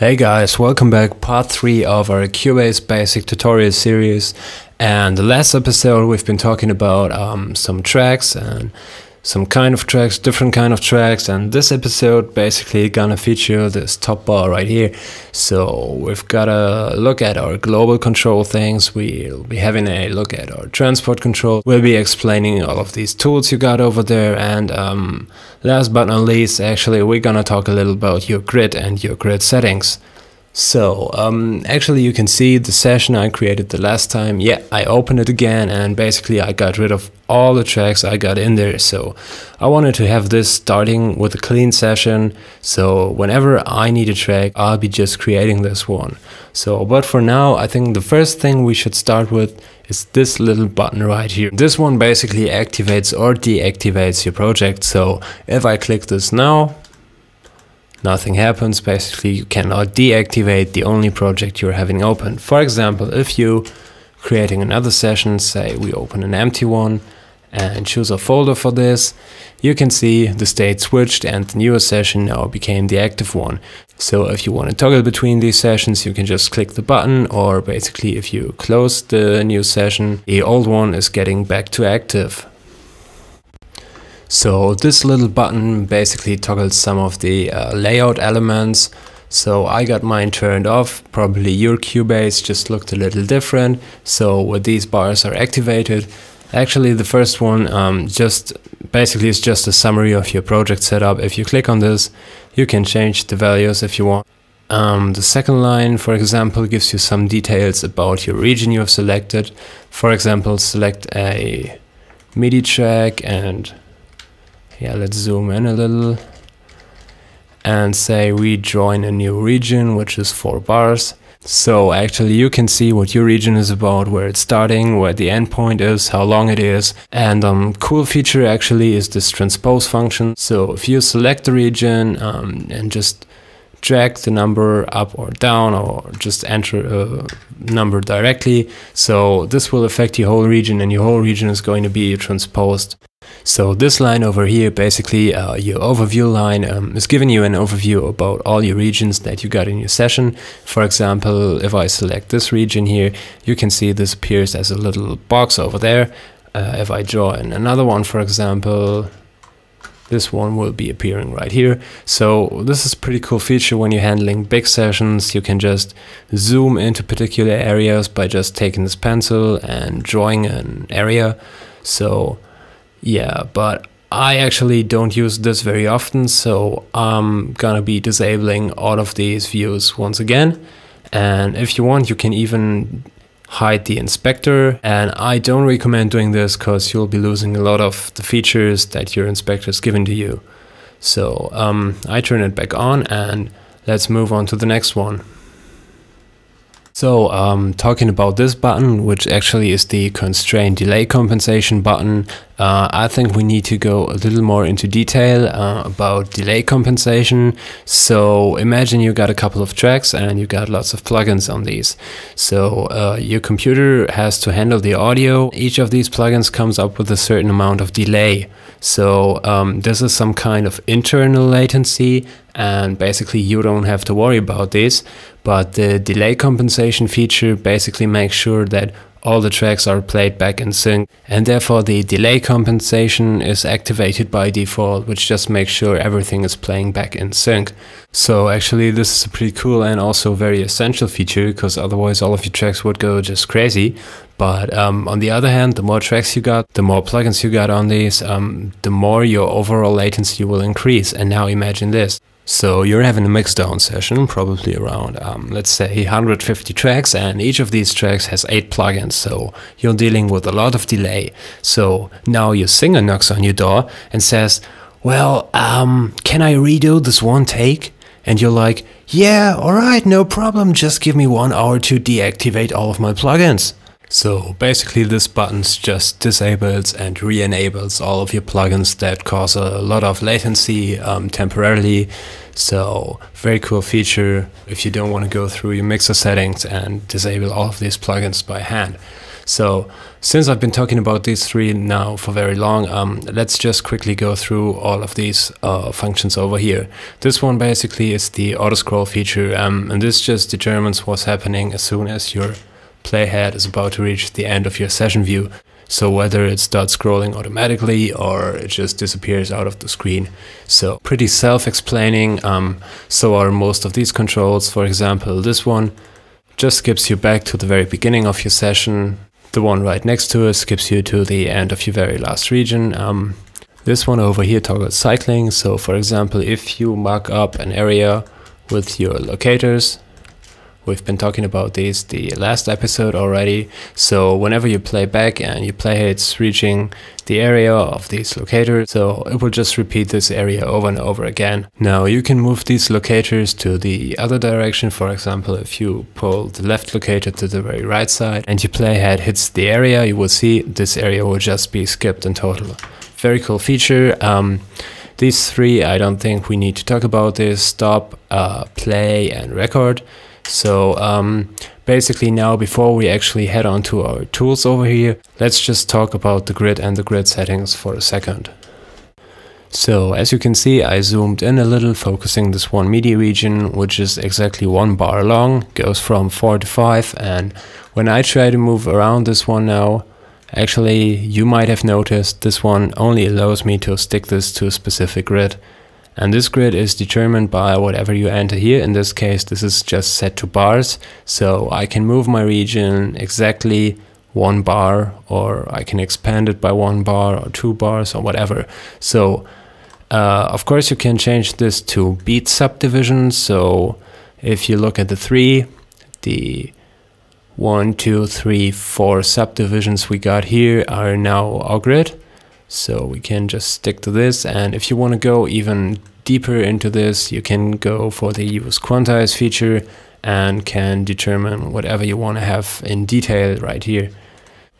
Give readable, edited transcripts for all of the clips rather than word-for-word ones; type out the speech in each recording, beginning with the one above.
Hey guys, welcome back, part 3 of our Cubase basic tutorial series. And the last episode we've been talking about some tracks and some kind of tracks, different kind of tracks, and this episode basically gonna feature this top bar right here. So we've got a look at our global control things, we'll be having a look at our transport control, we'll be explaining all of these tools you got over there, and last but not least, actually we're gonna talk a little about your grid and your grid settings. So, actually you can see the session I created the last time. Yeah, I opened it again and basically I got rid of all the tracks I got in there. So I wanted to have this starting with a clean session. So whenever I need a track, I'll be just creating this one. So, but for now, I think the first thing we should start with is this little button right here. This one basically activates or deactivates your project. So if I click this now, nothing happens. Basically, you cannot deactivate the only project you're having open. For example, if you creating another session, say we open an empty one and choose a folder for this, you can see the state switched and the newer session now became the active one. So if you want to toggle between these sessions, you can just click the button, or basically if you close the new session, the old one is getting back to active. So this little button basically toggles some of the layout elements. So I got mine turned off. Probably your Cubase just looked a little different. So when these bars are activated, actually the first one just basically is just a summary of your project setup. If you click on this, you can change the values if you want. The second line, for example, gives you some details about your region you have selected. For example, select a MIDI track and yeah, let's zoom in a little and say we join a new region, which is 4 bars. So actually you can see what your region is about, where it's starting, where the endpoint is, how long it is. And cool feature actually is this transpose function. So if you select the region and just drag the number up or down, or just enter a number directly, so this will affect your whole region, and your whole region is going to be transposed. So this line over here, basically your overview line, is giving you an overview about all your regions that you got in your session. For example, if I select this region here, you can see this appears as a little box over there. If I draw in another one, for example, this one will be appearing right here. So this is a pretty cool feature when you're handling big sessions. You can just zoom into particular areas by just taking this pencil and drawing an area. So yeah, but I actually don't use this very often, so I'm gonna be disabling all of these views once again. And if you want, you can even hide the inspector, and I don't recommend doing this because you'll be losing a lot of the features that your inspector is giving to you. So I turn it back on, and let's move on to the next one. So talking about this button, which actually is the constraint delay compensation button, I think we need to go a little more into detail about delay compensation. So imagine you got a couple of tracks and you got lots of plugins on these. So your computer has to handle the audio. Each of these plugins comes up with a certain amount of delay. So this is some kind of internal latency, and basically you don't have to worry about this. But the delay compensation feature basically makes sure that all the tracks are played back in sync, and therefore the delay compensation is activated by default, which just makes sure everything is playing back in sync. So actually this is a pretty cool and also very essential feature, because otherwise all of your tracks would go just crazy. But on the other hand, the more tracks you got, the more plugins you got on these, the more your overall latency will increase. And now imagine this. So you're having a mixdown session, probably around, let's say 150 tracks, and each of these tracks has 8 plugins, so you're dealing with a lot of delay. So now your singer knocks on your door and says, well, can I redo this one take? And you're like, yeah, alright, no problem, just give me 1 hour to deactivate all of my plugins. So basically this button just disables and re-enables all of your plugins that cause a lot of latency temporarily. So very cool feature if you don't want to go through your mixer settings and disable all of these plugins by hand. So since I've been talking about these three now for very long, let's just quickly go through all of these functions over here. This one basically is the auto scroll feature, and this just determines what's happening as soon as your playhead is about to reach the end of your session view. So whether it starts scrolling automatically or it just disappears out of the screen. So pretty self-explaining. So are most of these controls. For example, this one just skips you back to the very beginning of your session. The one right next to it skips you to the end of your very last region. This one over here toggles cycling. So for example, if you mark up an area with your locators, we've been talking about these the last episode already. So whenever you play back and your playhead's reaching the area of these locators, so it will just repeat this area over and over again. Now you can move these locators to the other direction. For example, if you pull the left locator to the very right side and your playhead hits the area, you will see this area will just be skipped in total. Very cool feature. These three, I don't think we need to talk about this: stop, play, and record. So basically now, before we actually head on to our tools over here, let's just talk about the grid and the grid settings for a second. So as you can see, I zoomed in a little, focusing this one MIDI region, which is exactly 1 bar long, goes from 4 to 5, and when I try to move around this one now, actually you might have noticed this one only allows me to stick this to a specific grid. And this grid is determined by whatever you enter here. In this case, this is just set to bars. So I can move my region exactly 1 bar, or I can expand it by 1 bar or 2 bars or whatever. So of course you can change this to beat subdivisions. So if you look at the 1, 2, 3, 4 subdivisions we got here are now our grid. So we can just stick to this, and if you want to go even deeper into this, you can go for the use quantize feature and can determine whatever you want to have in detail right here.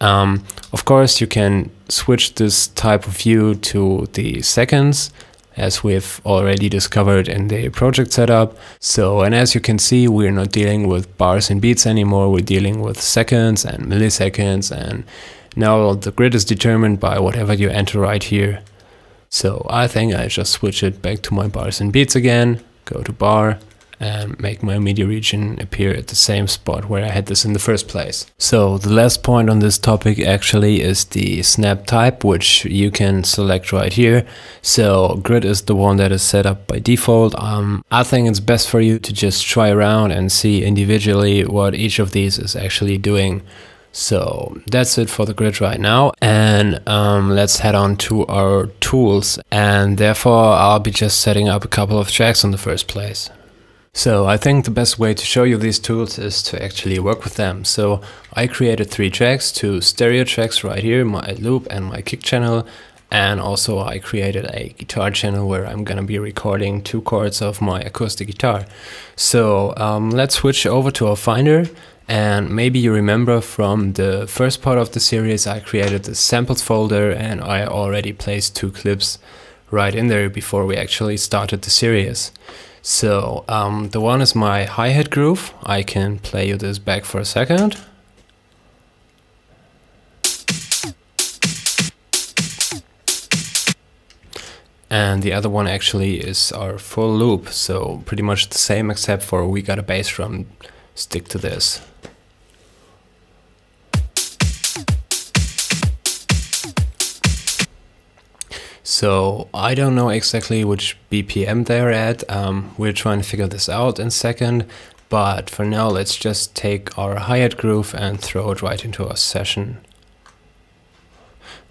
Of course, you can switch this type of view to the seconds, as we've already discovered in the project setup. So, and as you can see, we're not dealing with bars and beats anymore, we're dealing with seconds and milliseconds, and now the grid is determined by whatever you enter right here. So I think I just switch it back to my bars and beats again, go to bar, and make my MIDI region appear at the same spot where I had this in the first place. So the last point on this topic actually is the snap type, which you can select right here. So grid is the one that is set up by default. I think it's best for you to just try around and see individually what each of these is actually doing. So that's it for the grid right now, and let's head on to our tools, and therefore I'll be just setting up a couple of tracks in the first place. So I think the best way to show you these tools is to actually work with them. So I created 3 tracks, 2 stereo tracks right here, my loop and my kick channel, and also I created a guitar channel where I'm gonna be recording 2 chords of my acoustic guitar. So let's switch over to our Finder. And maybe you remember from the first part of the series, I created the samples folder and I already placed 2 clips right in there before we actually started the series. So the one is my hi-hat groove. I can play you this back for a second. And the other one actually is our full loop. So pretty much the same, except for we got a bass drum stick to this. So I don't know exactly which BPM they're at. We're trying to figure this out in a second, but for now let's just take our hi-hat groove and throw it right into our session.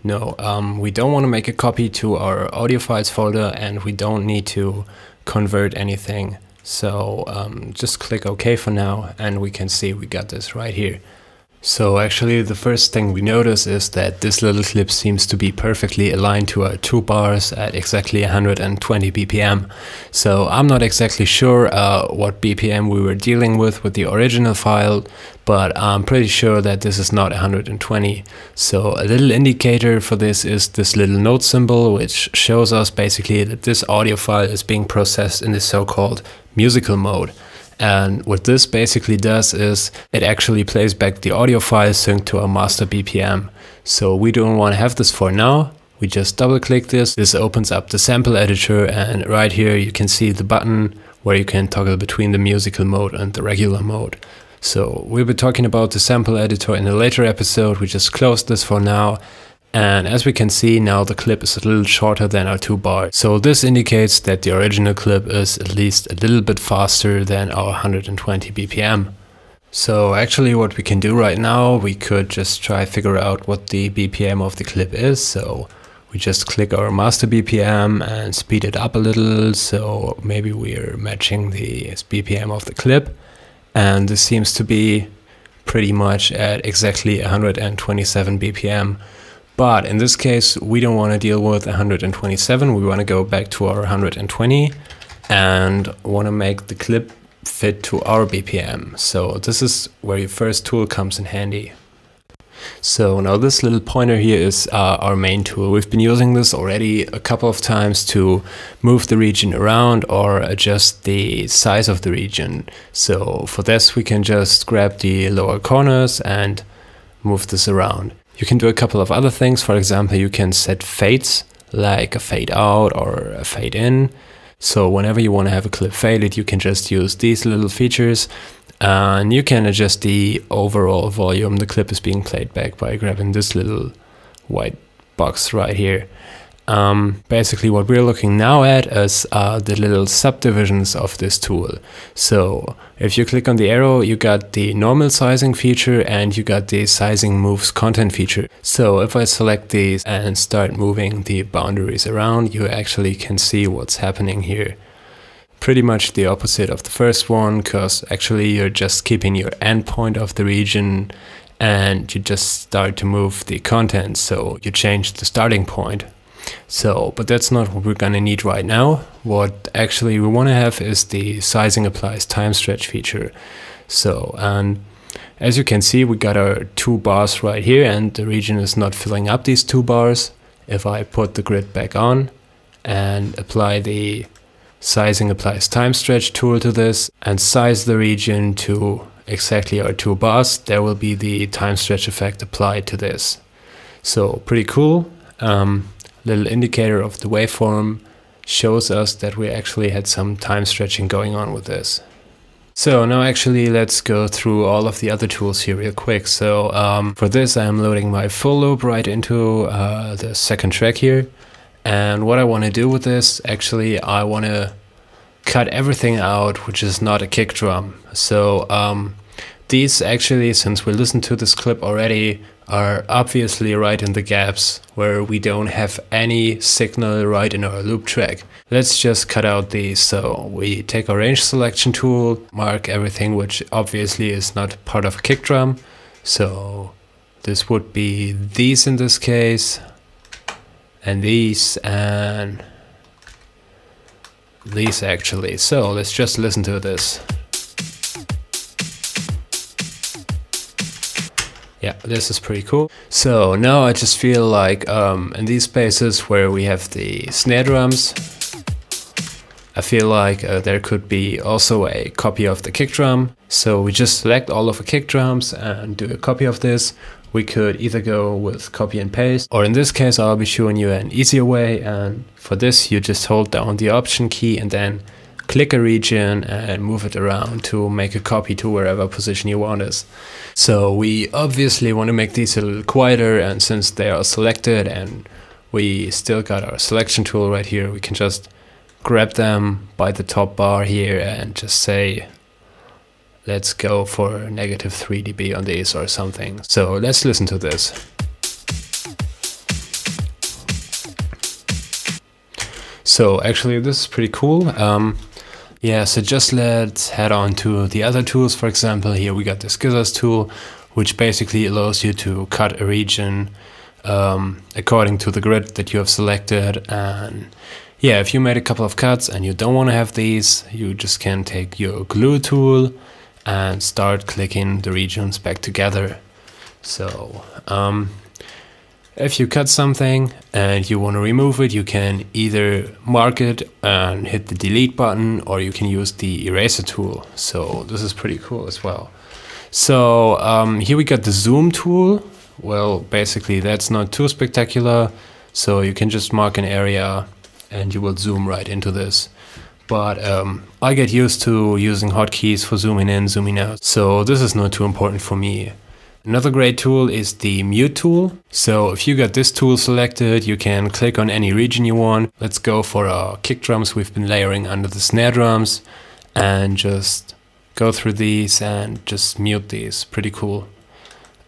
No, we don't want to make a copy to our audio files folder, and we don't need to convert anything. So just click OK for now, and we can see we got this right here. So actually the first thing we notice is that this little clip seems to be perfectly aligned to our 2 bars at exactly 120 BPM. So I'm not exactly sure what BPM we were dealing with the original file, but I'm pretty sure that this is not 120. So a little indicator for this is this little note symbol, which shows us basically that this audio file is being processed in the so-called musical mode. And what this basically does is it actually plays back the audio file synced to our master BPM. So we don't want to have this for now. We just double click this. This opens up the sample editor, and right here you can see the button where you can toggle between the musical mode and the regular mode. So we'll be talking about the sample editor in a later episode. We just closed this for now. And as we can see now, the clip is a little shorter than our 2 bars. So this indicates that the original clip is at least a little bit faster than our 120 BPM. So actually what we can do right now, we could just try figure out what the BPM of the clip is. So we just click our master BPM and speed it up a little. So maybe we're matching the BPM of the clip. And this seems to be pretty much at exactly 127 BPM. But in this case, we don't want to deal with 127. We want to go back to our 120 and want to make the clip fit to our BPM. So this is where your first tool comes in handy. So now this little pointer here is our main tool. We've been using this already a couple of times to move the region around or adjust the size of the region. So for this, we can just grab the lower corners and move this around. You can do a couple of other things. For example, you can set fades, like a fade out or a fade in. So whenever you want to have a clip faded, you can just use these little features. And you can adjust the overall volume the clip is being played back by grabbing this little white box right here. Basically what we're looking now at is the little subdivisions of this tool. So if you click on the arrow, you got the normal sizing feature and you got the sizing moves content feature. So if I select these and start moving the boundaries around, you actually can see what's happening here. Pretty much the opposite of the first one, because actually you're just keeping your endpoint of the region and you just start to move the content, so you change the starting point. So, but that's not what we're gonna need right now. What actually we want to have is the sizing applies time stretch feature. So, and as you can see, we got our 2 bars right here and the region is not filling up these 2 bars. If I put the grid back on and apply the sizing applies time stretch tool to this and size the region to exactly our 2 bars, there will be the time stretch effect applied to this. So pretty cool. Little indicator of the waveform shows us that we actually had some time stretching going on with this. So now actually let's go through all of the other tools here real quick. So for this I'm loading my full loop right into the second track here. And what I want to do with this, actually I want to cut everything out which is not a kick drum. So these actually, since we listened to this clip already, are obviously right in the gaps where we don't have any signal right in our loop track. Let's just cut out these. So we take our range selection tool, mark everything which obviously is not part of a kick drum. So this would be these in this case, and these, and these actually. So let's just listen to this. Yeah, this is pretty cool. So now I just feel like in these spaces where we have the snare drums, I feel like there could be also a copy of the kick drum. So we just select all of the kick drums and do a copy of this. We could either go with copy and paste, or in this case I'll be showing you an easier way, and for this you just hold down the option key and then click a region and move it around to make a copy to wherever position you want it. So we obviously want to make these a little quieter, and since they are selected and we still got our selection tool right here, we can just grab them by the top bar here and just say let's go for -3 dB on these or something. So let's listen to this. So actually this is pretty cool. Yeah, so just let's head on to the other tools. For example, here we got the scissors tool, which basically allows you to cut a region according to the grid that you have selected. And yeah, if you made a couple of cuts and you don't want to have these, you just can take your glue tool and start clicking the regions back together. So If you cut something and you want to remove it, you can either mark it and hit the delete button, or you can use the eraser tool. So this is pretty cool as well. So here we got the zoom tool. Well, basically that's not too spectacular. So you can just mark an area and you will zoom right into this. But I get used to using hotkeys for zooming in, zooming out. So this is not too important for me. Another great tool is the mute tool. So if you got this tool selected, you can click on any region you want. Let's go for our kick drums we've been layering under the snare drums, and just go through these and just mute these. Pretty cool.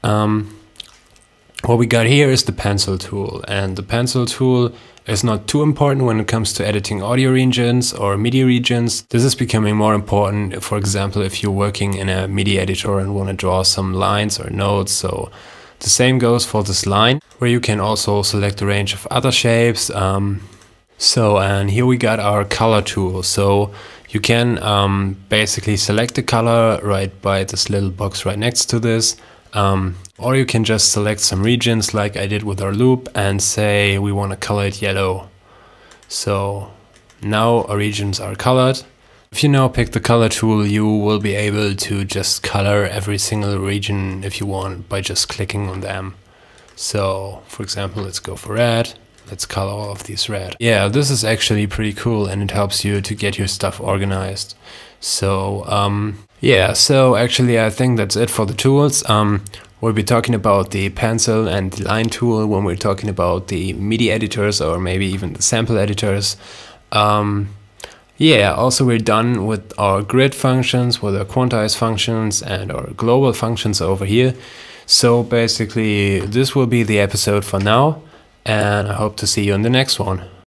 What we got here is the pencil tool, and the pencil tool is not too important when it comes to editing audio regions or MIDI regions. This is becoming more important, for example, if you're working in a MIDI editor and want to draw some lines or notes. So the same goes for this line, where you can also select a range of other shapes. And here we got our color tool. So you can basically select the color right by this little box right next to this. Or you can just select some regions like I did with our loop and say we want to color it yellow. So now our regions are colored. If you now pick the color tool, you will be able to just color every single region if you want by just clicking on them. So for example, let's go for red. Let's color all of these red. Yeah, this is actually pretty cool, and it helps you to get your stuff organized. So yeah, so actually I think that's it for the tools. We'll be talking about the pencil and the line tool when we're talking about the MIDI editors, or maybe even the sample editors. Yeah, also we're done with our grid functions, with our quantize functions and our global functions over here. So basically this will be the episode for now, and I hope to see you in the next one.